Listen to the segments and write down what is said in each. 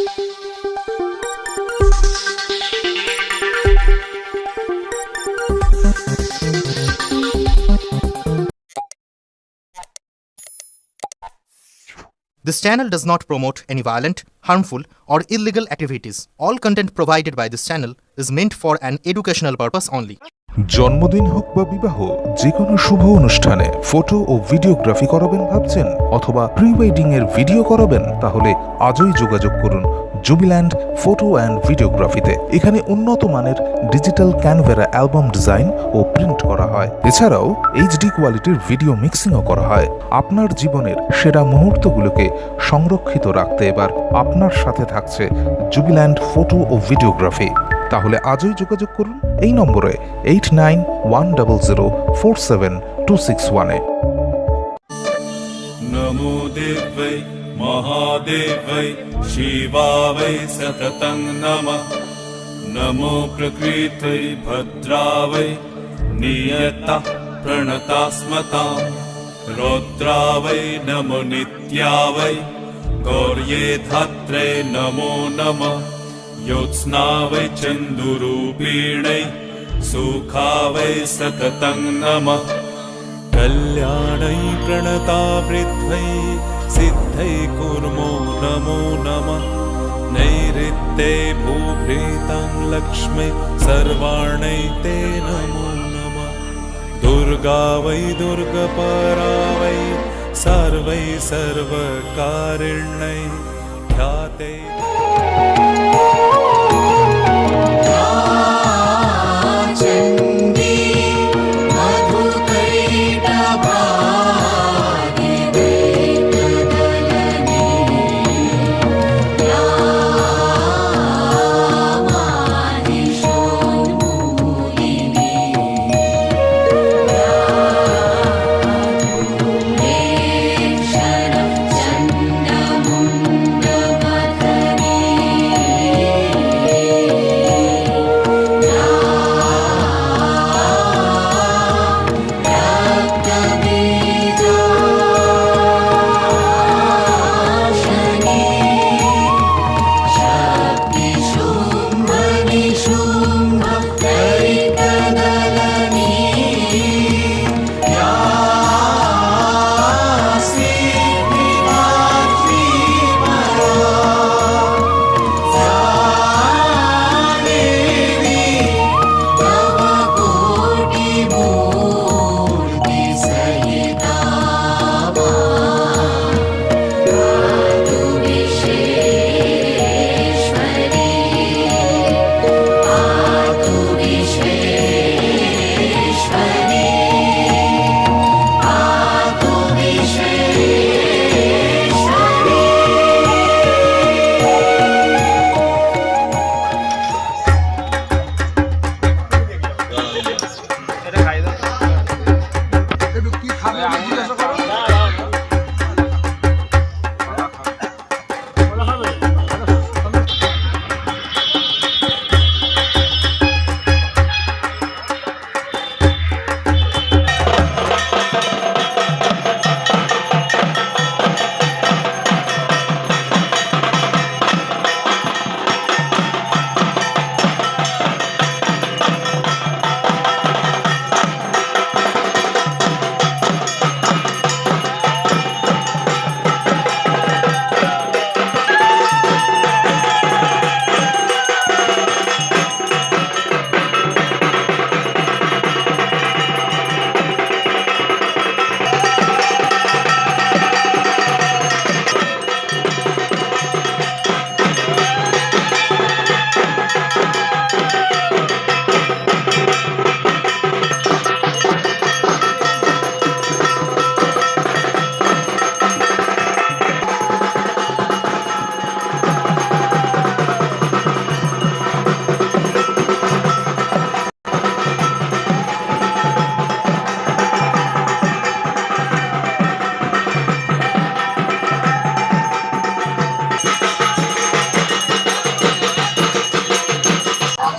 This channel does not promote any violent, harmful, or illegal activities. All content provided by this channel is meant for an educational purpose only. জন্মদিন হোক বা বিবাহ, যে কোনো শুভ অনুষ্ঠানে photo ও videography করাবেন ভাবছেন, অথবা প্রি ওয়েডিং এর ভিডিও করাবেন, তাহলে আজই যোগাযোগ করুন জুবিল্যান্ড ফটো অ্যান্ড ভিডিওগ্রাফিতে। এখানে উন্নত মানের ডিজিটাল ক্যানভেরা অ্যালবাম ডিজাইন ও প্রিন্ট করা হয়। এছাড়াও এইচডি কোয়ালিটির ভিডিও মিক্সিংও করা হয়। আপনার জীবনের সেরা মুহূর্তগুলোকে সংরক্ষিত রাখতে এবার আপনার সাথে থাকছে জুবিল্যান্ড ফটো ও ভিডিওগ্রাফি। তাহলে আজই যোগাযোগ করুন এই নম্বরে 8910047261-এ। नमो देवै महादेवै शिवावै सततं नमः। नमो प्रकृतै भद्रावै नियतः प्रणतास्मतां। रौद्रावै नमो नित्यावै गौर्ये धात्रे नमो नमः। योत्स्नावै चन्दुरूपिणै सुखावै सततं नमः। कल्याणै प्रणतावृद्धै सिद्धै कुर्मो नमो नमः। नैऋत्ये भूभृतां लक्ष्मै सर्वाणै ते नमो नमः। दुर्गा वै दुर्गपरा वै सर्वै सर्वकारिण्यै ख्याते।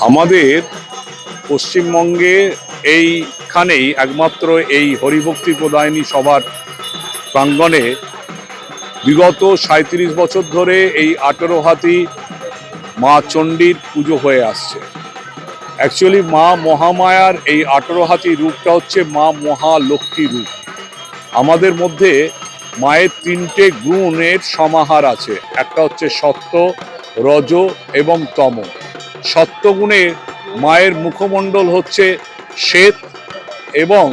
আমাদের পশ্চিমবঙ্গে এইখানেই একমাত্র এই হরিভক্তি প্রদায়নী সভার প্রাঙ্গণে বিগত 37 বছর ধরে এই 18 হাতি মা চণ্ডীর পুজো হয়ে আসছে। অ্যাকচুয়ালি মা মহামায়ার এই 18 হাতি রূপটা হচ্ছে মা মহালক্ষ্মী রূপ। আমাদের মধ্যে মায়ের 3টে গুণের সমাহার আছে, একটা হচ্ছে সত্য, রজ এবং তম। সত্যগুণে মায়ের মুখমণ্ডল হচ্ছে শ্বেত এবং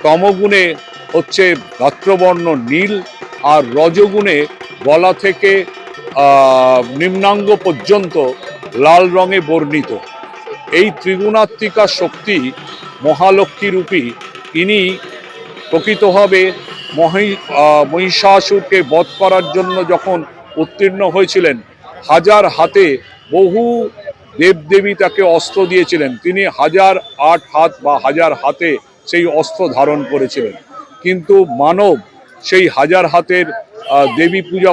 তমগুণে হচ্ছে গাত্রবর্ণ নীল, আর রজগুণে গলা থেকে নিম্নাঙ্গ পর্যন্ত লাল রঙে বর্ণিত। এই ত্রিগুণাত্মিকা শক্তি মহালক্ষ্মী রূপী ইনি প্রকৃতভাবে মহিষাসুরকে বধ করার জন্য যখন উত্তীর্ণ হয়েছিলেন, হাজার হাতে বহু দেবদেবী তাকে অস্ত্র দিয়েছিলেন। তিনি 1008 হাত বা 1000 হাতে সেই অস্ত্র ধারণ করেছিলেন, কিন্তু মানব সেই 1000 হাতের দেবী পূজা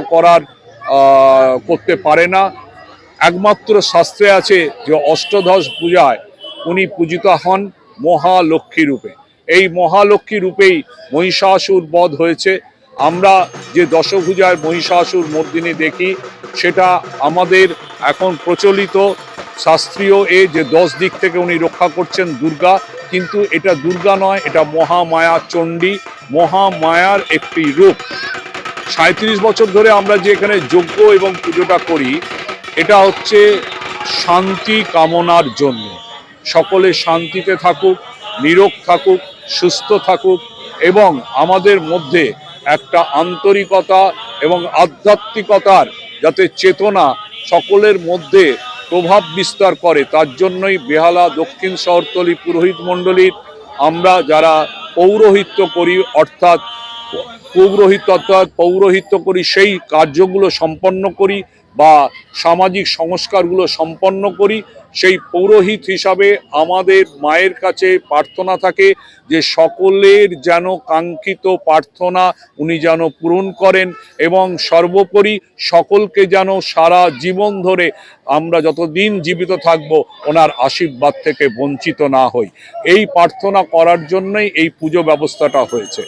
করতে পারে না। একমাত্র শাস্ত্রে আছে যে অষ্টদশ পূজায় উনি পূজিত হন মহালক্ষ্মী রূপে। এই মহালক্ষ্মী রূপেই মহিষাসুর বধ হয়েছে। আমরা যে দশভুজার মহিষাসুর মর্দিনী দেখি, সেটা আমাদের এখন প্রচলিত শাস্ত্রীয় যে 10 দিক থেকে উনি রক্ষা করছেন দুর্গা, কিন্তু এটা দুর্গা নয়, এটা মহামায়া চণ্ডী, মহামায়ার একটি রূপ। 37 বছর ধরে আমরা যে এখানে যজ্ঞ এবং পুজোটা করি, এটা হচ্ছে শান্তি কামনার জন্য। সকলে শান্তিতে থাকুক, নিরোগ থাকুক, সুস্থ থাকুক এবং আমাদের মধ্যে একটা আন্তরিকতা এবং আধ্যাত্মিকতার যাতে চেতনা সকলের মধ্যে প্রভাব বিস্তার করে, তার জন্যই বেহালা দক্ষিণ শহরতলি পুরোহিত মণ্ডলীর আমরা যারা পৌরোহিত্য করি, অর্থাৎ পৌরোহিত্য করি, সেই কার্যগুলো সম্পন্ন করি বা সামাজিক সংস্কারগুলো সম্পন্ন করি। সেই পৌরোহিত হিসাবে আমাদের মায়ের কাছে প্রার্থনা থাকে যে সকলের যেন কাঙ্ক্ষিত প্রার্থনা উনি যেন পূরণ করেন এবং সর্বোপরি সকলকে যেন সারা জীবন ধরে আমরা যতদিন জীবিত থাকব ওনার আশীর্বাদ থেকে বঞ্চিত না হই। এই প্রার্থনা করার জন্যই এই পুজো ব্যবস্থাটা হয়েছে।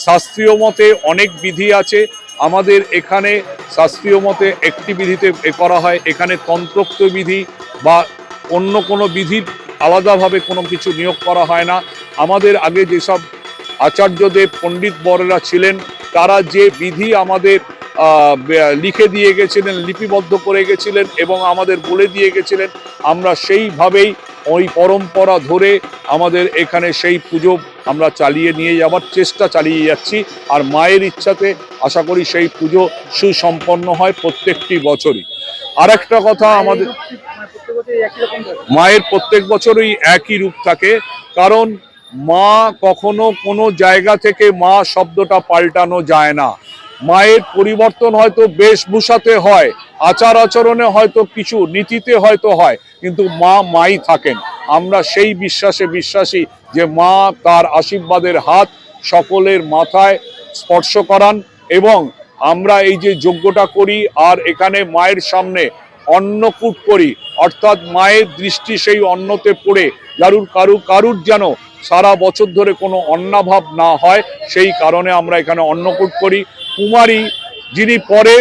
শাস্ত্রীয় মতে অনেক বিধি আছে, আমাদের এখানে শাস্ত্রীয় মতে একটি বিধিতে করা হয়। এখানে তন্ত্রোক্ত বিধি বা অন্য কোনো বিধির আলাদাভাবে কোনো কিছু নিয়োগ করা হয় না। আমাদের আগে যেসব আচার্যদেব পণ্ডিত বরেরা ছিলেন, তারা যে বিধি আমাদের লিখে দিয়ে গেছিলেন, লিপিবদ্ধ করে গেছিলেন এবং আমাদের বলে দিয়ে গেছিলেন, আমরা সেইভাবেই ওই পরম্পরা ধরে আমাদের এখানে সেই পুজো আমরা চালিয়ে নিয়ে যাওয়ার চেষ্টা চালিয়ে যাচ্ছি। আর মায়ের ইচ্ছাতে আশা করি সেই পুজো সুসম্পন্ন হয় প্রত্যেকটি বছরই। আর একটা কথা, আমাদের মায়ের প্রত্যেক বছরই একই রূপ থাকে, কারণ মা কখনো কোনো জায়গা থেকে মা শব্দটা পাল্টানো যায় না। মায়ের পরিবর্তন হয়তো বেশভূষাতে হয়, আচার আচরণে হয়তো কিছু, নীতিতে হয়তো হয়, কিন্তু মা মাই থাকেন। আমরা সেই বিশ্বাসে বিশ্বাসী যে মা তার আশীর্বাদের হাত সকলের মাথায় স্পর্শ করান। এবং আমরা এই যে যজ্ঞটা করি আর এখানে মায়ের সামনে অন্নকূট করি, অর্থাৎ মায়ের দৃষ্টি সেই অন্নতে পড়ে কারুর যেন সারা বছর ধরে কোনো অন্নাভাব না হয়, সেই কারণে আমরা এখানে অন্নকূট করি। কুমারী যিনি পরে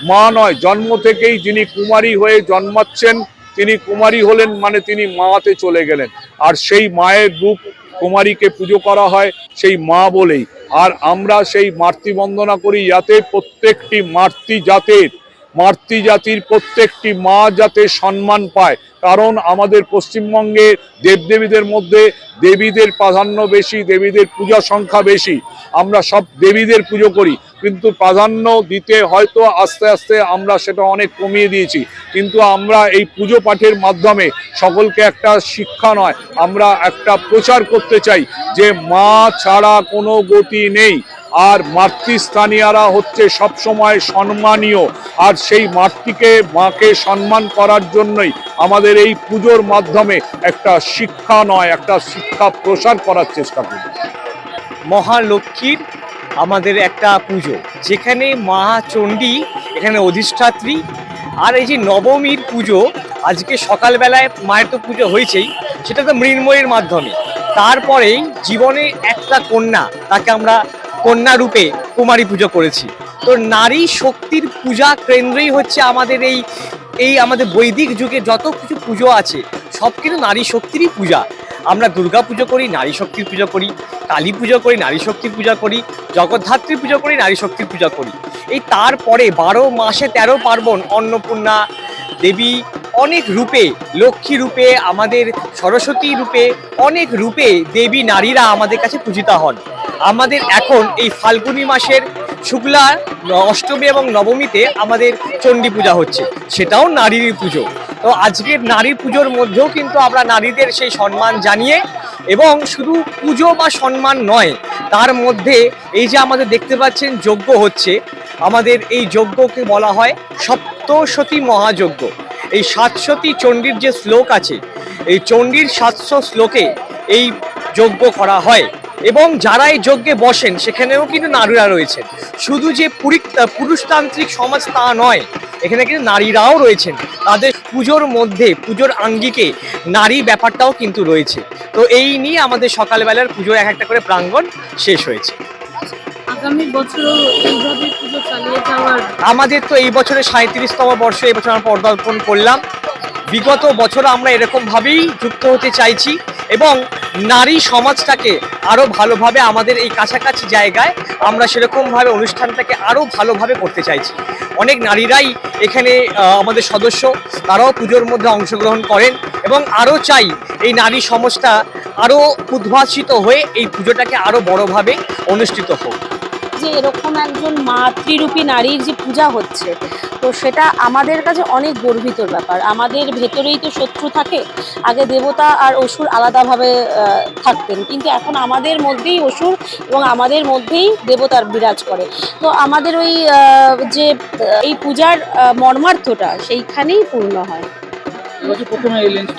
মা নয়, জন্ম থেকেই যিনি কুমারী হয়ে জন্মাচ্ছেন, তিনি কুমারী হলেন মানে তিনি মাতে চলে গেলেন। আর সেই মায়ের রূপ কুমারীকে পুজো করা হয় সেই মা বলেই। আর আমরা সেই মাতৃ বন্দনা করি যাতে প্রত্যেকটি মাতৃ জাতির প্রত্যেকটি মা যাতে সম্মান পায়। কারণ আমাদের পশ্চিমবঙ্গে দেবদেবীদের মধ্যে দেবীদের প্রাধান্য বেশি, দেবীদের পূজা সংখ্যা বেশি। আমরা সব দেবীদের পুজো করি, কিন্তু প্রাধান্য দিতে হয়তো আস্তে আস্তে আমরা সেটা অনেক কমিয়ে দিয়েছি। কিন্তু আমরা এই পুজো পাঠের মাধ্যমে সকলকে একটা শিক্ষা নয়, আমরা একটা প্রচার করতে চাই যে মা ছাড়া কোনো গতি নেই। আর মাতৃস্থানীয়রা হচ্ছে সবসময় সম্মানীয়, আর সেই মাকে সম্মান করার জন্যই আমাদের এই পুজোর মাধ্যমে একটা শিক্ষা নয়, একটা শিক্ষা প্রসার করার চেষ্টা করি। মহালক্ষ্মীর আমাদের একটা পুজো, যেখানে মা চণ্ডী এখানে অধিষ্ঠাত্রী। আর এই যে নবমীর পুজো, আজকে সকালবেলায় মায়ের তো পুজো হয়েছেই, সেটা তো মৃন্ময়ের মাধ্যমে। তারপরেই জীবনে একটা কন্যা, তাকে আমরা কন্যা রূপে কুমারী পুজো করেছি। তো নারী শক্তির পূজা কেন্দ্রই হচ্ছে আমাদের এই আমাদের বৈদিক যুগে যত কিছু পুজো আছে সব কিন্তু নারী শক্তিরই পূজা। আমরা দুর্গা পুজো করি, নারী শক্তির পুজো করি, কালী পুজো করি, নারী শক্তির পূজা করি, জগদ্ধাত্রী পুজো করি, নারী শক্তির পূজা করি। এই তারপরে 12 মাসে 13 পার্বণ, অন্নপূর্ণা দেবী অনেক রূপে, লক্ষ্মী রূপে, আমাদের সরস্বতী রূপে, অনেক রূপে দেবী নারীরা আমাদের কাছে পূজিতা হন। আমাদের এখন এই ফাল্গুনী মাসের শুক্লা অষ্টমী এবং নবমীতে আমাদের চণ্ডী পূজা হচ্ছে, সেটাও নারীর পুজো। তো আজকের নারী পুজোর মধ্যেও কিন্তু আমরা নারীদের সেই সম্মান জানিয়ে, এবং শুধু পুজো বা সম্মান নয়, তার মধ্যে এই যে আমাদের দেখতে পাচ্ছেন যজ্ঞ হচ্ছে, আমাদের এই যজ্ঞকে বলা হয় সপ্তশতী মহাযজ্ঞ। এই 700টি চণ্ডীর যে শ্লোক আছে, এই চণ্ডীর 700 শ্লোকে এই যজ্ঞ করা হয়। এবং যারা এই যজ্ঞে বসেন সেখানেও কিন্তু নারীরা রয়েছেন। শুধু যে পুরুষতান্ত্রিক সমাজ তা নয়, এখানে কিন্তু নারীরাও রয়েছেন। তাদের পুজোর মধ্যে, পুজোর আঙ্গিকে নারী ব্যাপারটাও কিন্তু রয়েছে। তো এই নিয়ে আমাদের সকালবেলার পুজোর এক একটা করে প্রাঙ্গণ শেষ হয়েছে। আগামী বছরও এইভাবে পুজো চালিয়ে যাওয়ার আমাদের তো এই বছরে 37তম বর্ষ, এই বছর আমরা পদার্পণ করলাম। বিগত বছর আমরা এরকমভাবেই যুক্ত হতে চাইছি এবং নারী সমাজটাকে আরও ভালোভাবে আমাদের এই কাছাকাছি জায়গায় আমরা সেরকমভাবে অনুষ্ঠানটাকে আরও ভালোভাবে করতে চাইছি। অনেক নারীরাই এখানে আমাদের সদস্য, তারাও পুজোর মধ্যে অংশগ্রহণ করেন এবং আরও চাই এই নারী সমাজটা আরও উদ্ভাসিত হয়ে এই পুজোটাকে আরও বড়োভাবে অনুষ্ঠিত হোক। যে এরকম একজন মাতৃরূপী নারীর যে পূজা হচ্ছে, তো সেটা আমাদের কাছে অনেক গর্বিতর ব্যাপার। আমাদের ভেতরেই তো শত্রু থাকে, আগে দেবতা আর অসুর আলাদাভাবে থাকতেন, কিন্তু এখন আমাদের মধ্যেই অসুর এবং আমাদের মধ্যেই দেবতার বিরাজ করে। তো আমাদের ওই যে এই পূজার মর্মার্থটা সেইখানেই পূর্ণ হয়।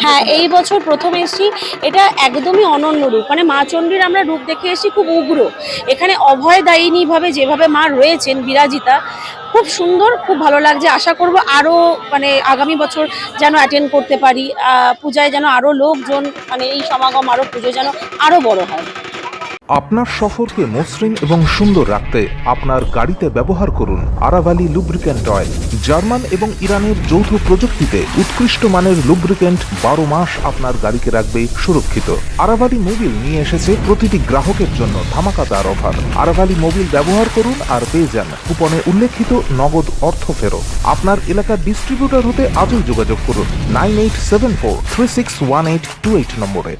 হ্যাঁ, এই বছর প্রথম এসেছি, এটা একদমই অনন্য রূপ। মানে মা চণ্ডীর আমরা রূপ দেখে এসেছি খুব উগ্র, এখানে অভয়দায়িনীভাবে যেভাবে মা রয়েছেন বিরাজিতা, খুব সুন্দর, খুব ভালো লাগছে। আশা করব আরও মানে আগামী বছর যেন অ্যাটেন্ড করতে পারি, পূজায় যেন আরও লোকজন, মানে এই সমাগম আরও, পুজো যেন আরও বড় হয়। আপনার সফরকে মসৃণ এবং সুন্দর রাখতে আপনার গাড়িতে ব্যবহার করুন আরাভালি লুব্রিক্যান্ট অয়েল। জার্মান এবং ইরানের যৌথ প্রযুক্তিতে উৎকৃষ্ট মানের লুব্রিক্যান্ট 12 মাস আপনার গাড়িকে রাখবে সুরক্ষিত। আরাভালি মোবিল নিয়ে এসেছে প্রতিটি গ্রাহকের জন্য ধামাকাদার অফার। আরাভালি মোবিল ব্যবহার করুন আর পেয়ে যান কুপনে উল্লেখিত নগদ অর্থ ফেরত। আপনার এলাকার ডিস্ট্রিবিউটর হতে আজই যোগাযোগ করুন 9874361828 নম্বরে।